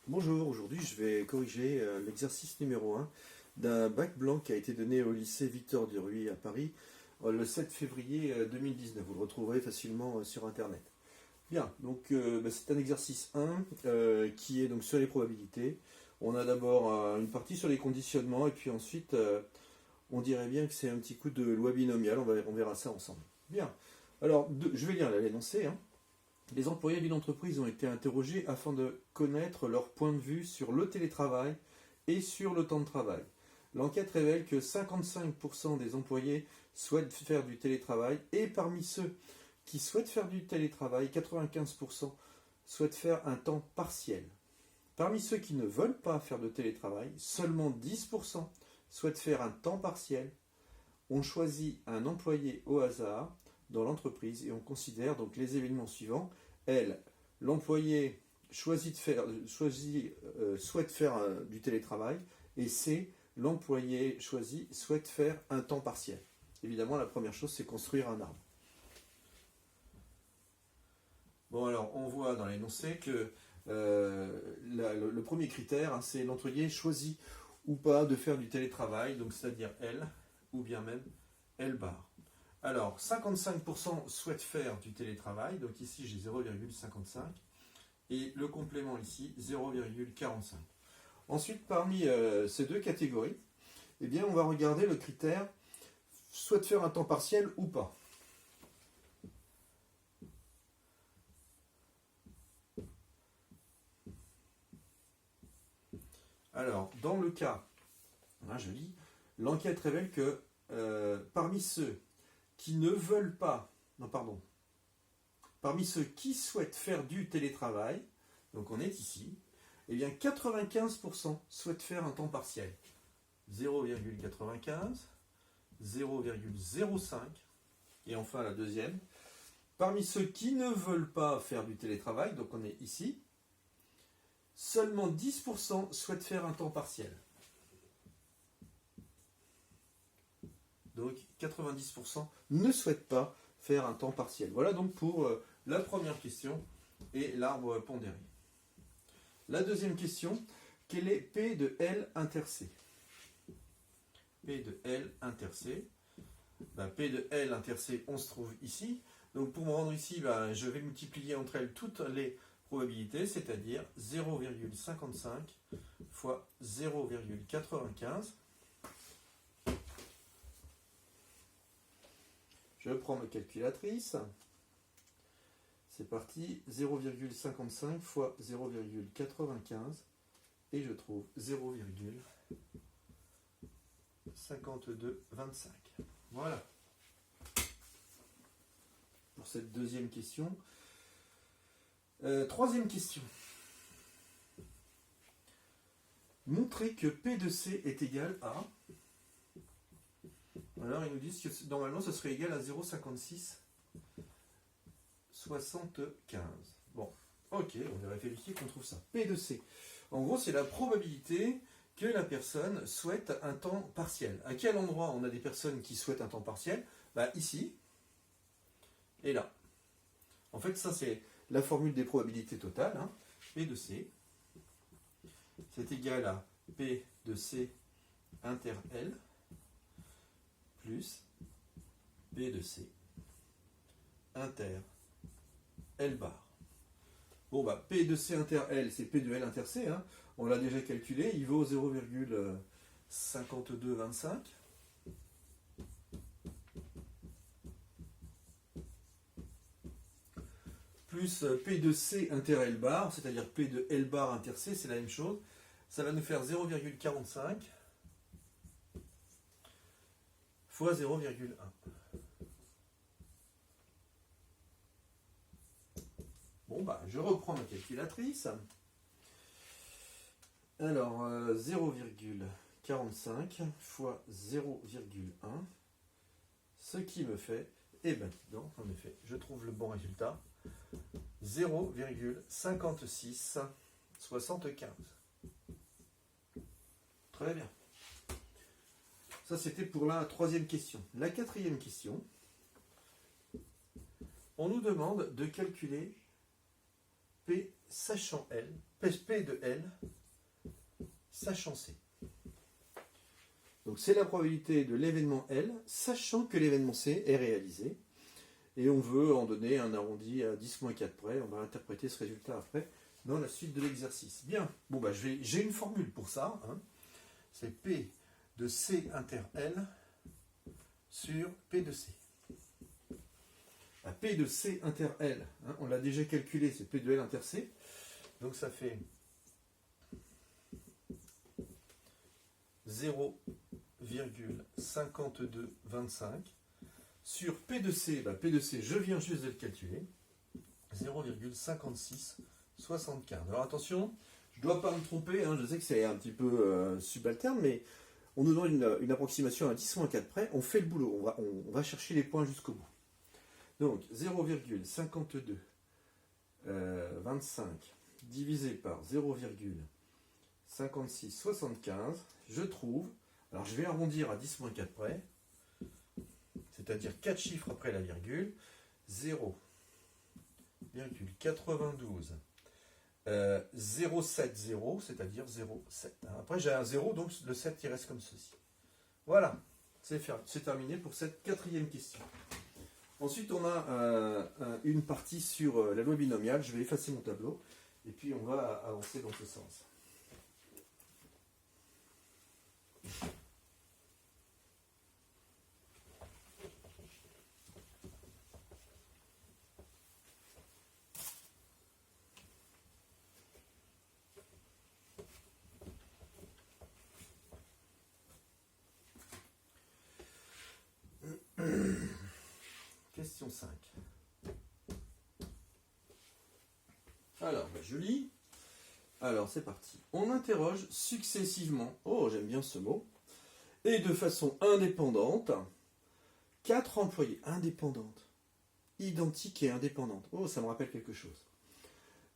Bonjour, aujourd'hui je vais corriger l'exercice numéro 1 d'un bac blanc qui a été donné au lycée Victor Duruy à Paris le 7 février 2019. Vous le retrouverez facilement sur internet. Bien, donc c'est un exercice 1 qui est donc sur les probabilités. On a d'abord une partie sur les conditionnements et puis ensuite on dirait bien que c'est un petit coup de loi binomiale, on verra ça ensemble. Bien, alors je vais lire l'énoncé. Les employés d'une entreprise ont été interrogés afin de connaître leur point de vue sur le télétravail et sur le temps de travail. L'enquête révèle que 55% des employés souhaitent faire du télétravail et parmi ceux qui souhaitent faire du télétravail, 95% souhaitent faire un temps partiel. Parmi ceux qui ne veulent pas faire de télétravail, seulement 10% souhaitent faire un temps partiel. On choisit un employé au hasard dans l'entreprise et on considère donc les événements suivants. L'employé souhaite faire du télétravail et C, l'employé choisi souhaite faire un temps partiel. Évidemment, la première chose, c'est construire un arbre. Bon, alors, on voit dans l'énoncé que le premier critère, c'est l'employé choisit ou pas de faire du télétravail, donc c'est-à-dire L, ou bien même L bar. Alors, 55% souhaitent faire du télétravail, donc ici j'ai 0,55, et le complément ici 0,45. Ensuite, parmi ces deux catégories, eh bien, on va regarder le critère souhaite faire un temps partiel ou pas. Alors, dans le cas, je lis, l'enquête révèle que parmi ceux qui ne veulent pas, parmi ceux qui souhaitent faire du télétravail, donc on est ici, eh bien 95% souhaitent faire un temps partiel. 0,95, 0,05, et enfin la deuxième, parmi ceux qui ne veulent pas faire du télétravail, donc on est ici, seulement 10% souhaitent faire un temps partiel. Donc 90% ne souhaitent pas faire un temps partiel. Voilà donc pour la première question et l'arbre pondéré. La deuxième question, quel est P de L inter C? P de L inter C. P de L inter C, on se trouve ici. Donc pour me rendre ici, je vais multiplier entre elles toutes les probabilités, c'est-à-dire 0,55 fois 0,95. Je prends ma calculatrice. C'est parti. 0,55 fois 0,95. Et je trouve 0,5225. Voilà. Pour cette deuxième question. Troisième question. Montrer que P de C est égal à... Alors, ils nous disent que normalement, ce serait égal à 0,56 75. Bon, ok, on va vérifier qu'on trouve ça. P de C. En gros, c'est la probabilité que la personne souhaite un temps partiel. À quel endroit on a des personnes qui souhaitent un temps partiel? Ici et là. En fait, ça, c'est la formule des probabilités totales. P de C, c'est égal à P de C inter L plus P de C inter L bar. Bon, P de C inter L, c'est P de L inter C. On l'a déjà calculé, il vaut 0,5225. Plus P de C inter L bar, c'est-à-dire P de L bar inter C, c'est la même chose. Ça va nous faire 0,45 fois 0,1. Bon, je reprends ma calculatrice. Alors, 0,45 fois 0,1, ce qui me fait, en effet, je trouve le bon résultat, 0,5675. Très bien. Ça, c'était pour la troisième question. La quatrième question, on nous demande de calculer P sachant L, P de L, sachant C. Donc c'est la probabilité de l'événement L, sachant que l'événement C est réalisé. Et on veut en donner un arrondi à 10-4 près. On va interpréter ce résultat après dans la suite de l'exercice. Bien, bon bah j'ai une formule pour ça. Hein. C'est P de C inter L sur P de C. La P de C inter L, hein, on l'a déjà calculé, c'est P de L inter C. Donc ça fait 0,5225 sur P de C. Bah, P de C, je viens juste de le calculer. 0,5675. Alors attention, je ne dois pas me tromper, hein, je sais que c'est un petit peu subalterne, mais on nous donne une approximation à 10-4 près, on fait le boulot, on va chercher les points jusqu'au bout. Donc 0,5225 divisé par 0,5675, je trouve, alors je vais arrondir à 10-4 près, c'est-à-dire 4 chiffres après la virgule, 0,92 0,70, c'est-à-dire 0,7. Après j'ai un 0, donc le 7 il reste comme ceci. Voilà, c'est terminé pour cette quatrième question. Ensuite on a une partie sur la loi binomiale, je vais effacer mon tableau, et puis on va avancer dans ce sens. Question 5. Alors, je lis. Alors, c'est parti. On interroge successivement, oh, j'aime bien ce mot, et de façon indépendante, 4 employés indépendantes, identiques et indépendantes. Oh, ça me rappelle quelque chose.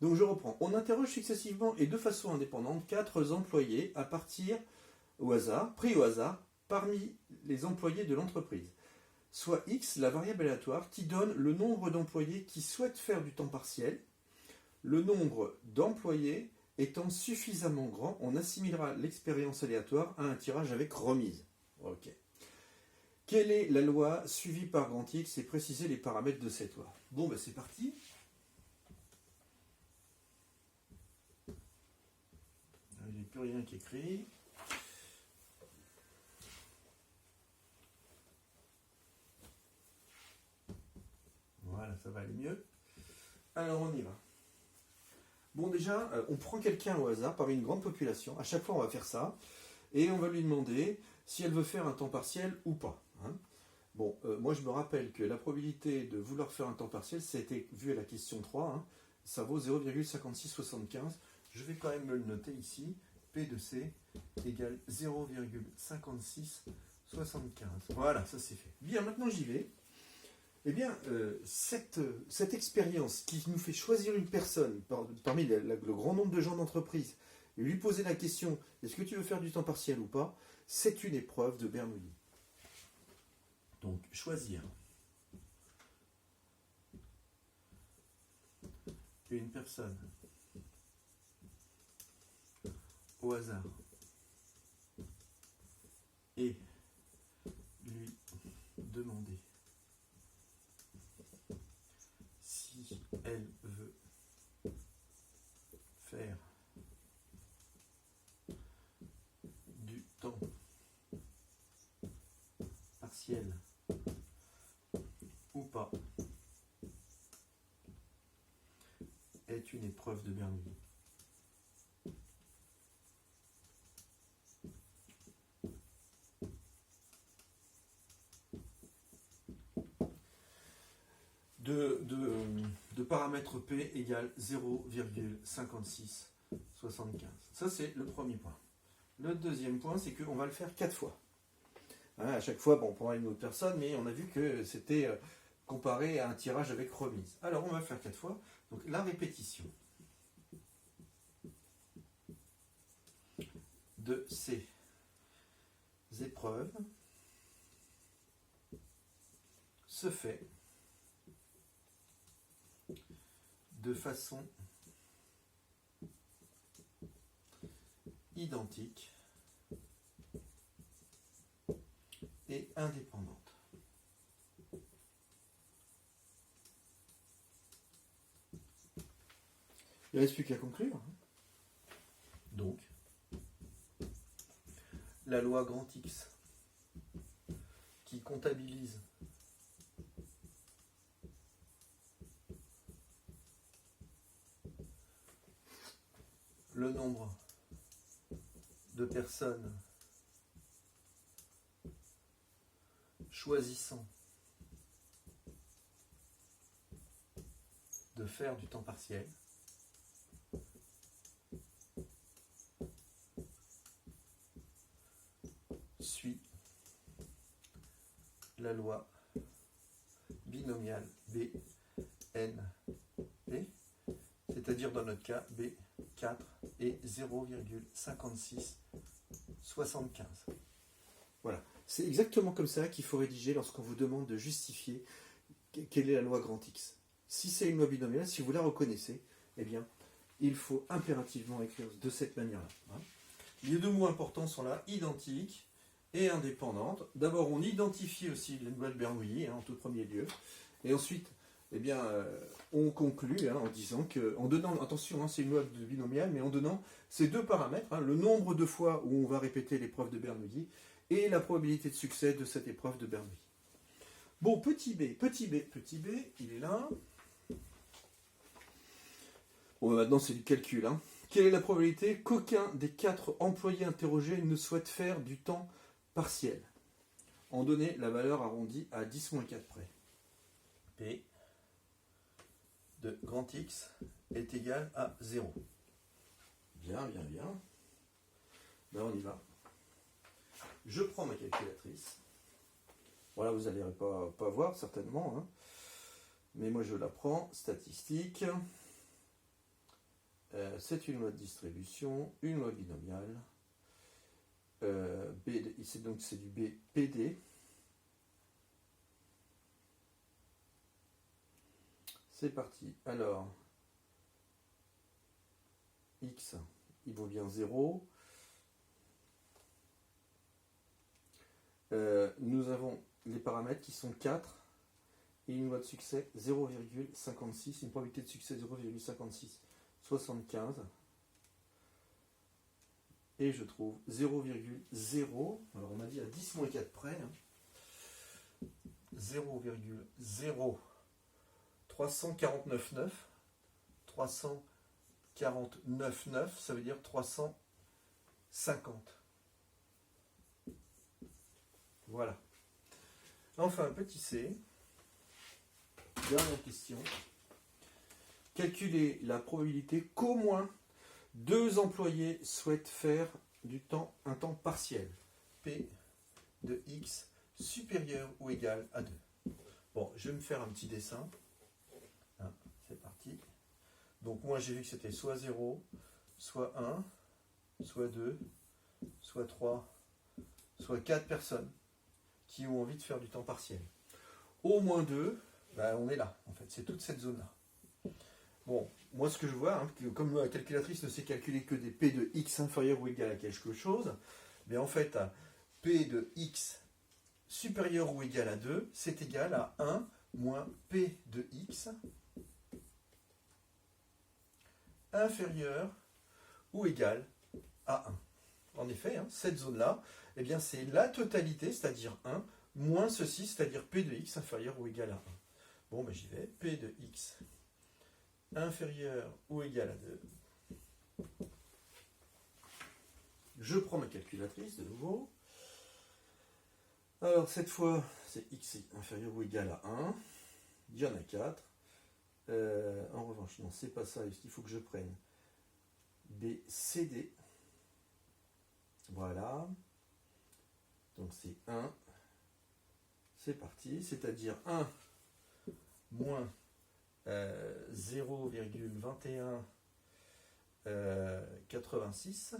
Donc, je reprends. On interroge successivement et de façon indépendante 4 employés à partir au hasard, pris au hasard, parmi les employés de l'entreprise. Soit X, la variable aléatoire, qui donne le nombre d'employés qui souhaitent faire du temps partiel. Le nombre d'employés étant suffisamment grand, on assimilera l'expérience aléatoire à un tirage avec remise. Ok. Quelle est la loi suivie par grand X et préciser les paramètres de cette loi? Bon, ben c'est parti. Il n'y a plus rien qui est écrit. Voilà, ça va aller mieux. Alors on y va. Bon déjà, on prend quelqu'un au hasard parmi une grande population. À chaque fois, on va faire ça. Et on va lui demander si elle veut faire un temps partiel ou pas. Hein. Bon, moi je me rappelle que la probabilité de vouloir faire un temps partiel, c'était vu à la question 3. Hein, ça vaut 0,5675. Je vais quand même me le noter ici. P de C égale 0,5675. Voilà, ça c'est fait. Bien, maintenant j'y vais. Eh bien, cette expérience qui nous fait choisir une personne parmi le grand nombre de gens d'entreprise et lui poser la question, est-ce que tu veux faire du temps partiel ou pas, c'est une épreuve de Bernoulli. Donc, choisir une personne au hasard et lui demander si elle veut faire du temps partiel ou pas est une épreuve de Bernoulli. De paramètre P égale 0,5675. Ça, c'est le premier point. Le deuxième point, c'est qu'on va le faire 4 fois. Hein, à chaque fois, bon, on prendra une autre personne, mais on a vu que c'était comparé à un tirage avec remise. Alors, on va le faire 4 fois. Donc, la répétition de ces épreuves se fait de façon identique et indépendante. Il ne reste plus qu'à conclure. Donc, la loi grand X qui comptabilise le nombre de personnes choisissant de faire du temps partiel suit la loi binomiale BNP, c'est-à-dire dans notre cas B4 et 0,5675. Voilà, c'est exactement comme ça qu'il faut rédiger lorsqu'on vous demande de justifier quelle est la loi grand X. Si c'est une loi binomiale, si vous la reconnaissez, eh bien, il faut impérativement écrire de cette manière-là. Les deux mots importants sont là, identique et indépendante. D'abord, on identifie aussi la loi de Bernoulli, en tout premier lieu. Et ensuite, eh bien, on conclut en disant que, en donnant, attention, c'est une loi de binomiale, mais en donnant ces deux paramètres, le nombre de fois où on va répéter l'épreuve de Bernoulli et la probabilité de succès de cette épreuve de Bernoulli. Bon, petit b, il est là. Bon, maintenant, c'est du calcul. Quelle est la probabilité qu'aucun des 4 employés interrogés ne souhaite faire du temps partiel? En donné la valeur arrondie à 10-4 près. P de grand X est égal à 0. Bien. Ben, on y va. Je prends ma calculatrice. Voilà, vous n'allez pas voir certainement. Mais moi je la prends. Statistique. C'est une loi de distribution, une loi binomiale. Donc c'est du BPD. C'est parti. Alors, X, il vaut bien 0. Nous avons les paramètres qui sont 4 et une loi de succès 0,56, une probabilité de succès 0,5675. Et je trouve 0,0, alors on m'a dit à 10-4 près, 0,0349,9, 349,9, ça veut dire 350. Voilà. Enfin, petit c, dernière question. Calculer la probabilité qu'au moins 2 employés souhaitent faire un temps partiel. P de X supérieur ou égal à 2. Bon, je vais me faire un petit dessin. C'est parti. Donc moi j'ai vu que c'était soit 0, soit 1, soit 2, soit 3, soit 4 personnes qui ont envie de faire du temps partiel. Au moins 2, on est là, en fait, c'est toute cette zone-là. Bon, moi ce que je vois, comme la calculatrice ne sait calculer que des P de X inférieur ou égal à quelque chose, mais en fait, P de X supérieur ou égal à 2, c'est égal à 1 moins P de X inférieur ou égal à 1. En effet, cette zone-là, eh bien, c'est la totalité, c'est-à-dire 1, moins ceci, c'est-à-dire P de X inférieur ou égal à 1. Bon, j'y vais. P de X inférieur ou égal à 2. Je prends ma calculatrice de nouveau. Alors, cette fois, c'est X inférieur ou égal à 1. Il y en a 4. En revanche, non, c'est pas ça. Il faut que je prenne BCD. Voilà. Donc c'est 1. C'est parti. C'est-à-dire 1 moins 0,2186.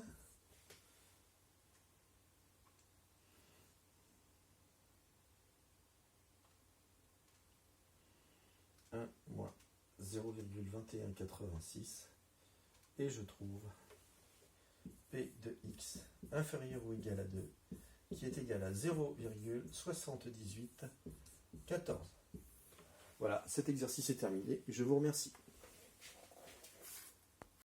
Moins 0,2186 et je trouve P de x inférieur ou égal à 2, qui est égal à 0,7814. Voilà, cet exercice est terminé. Je vous remercie.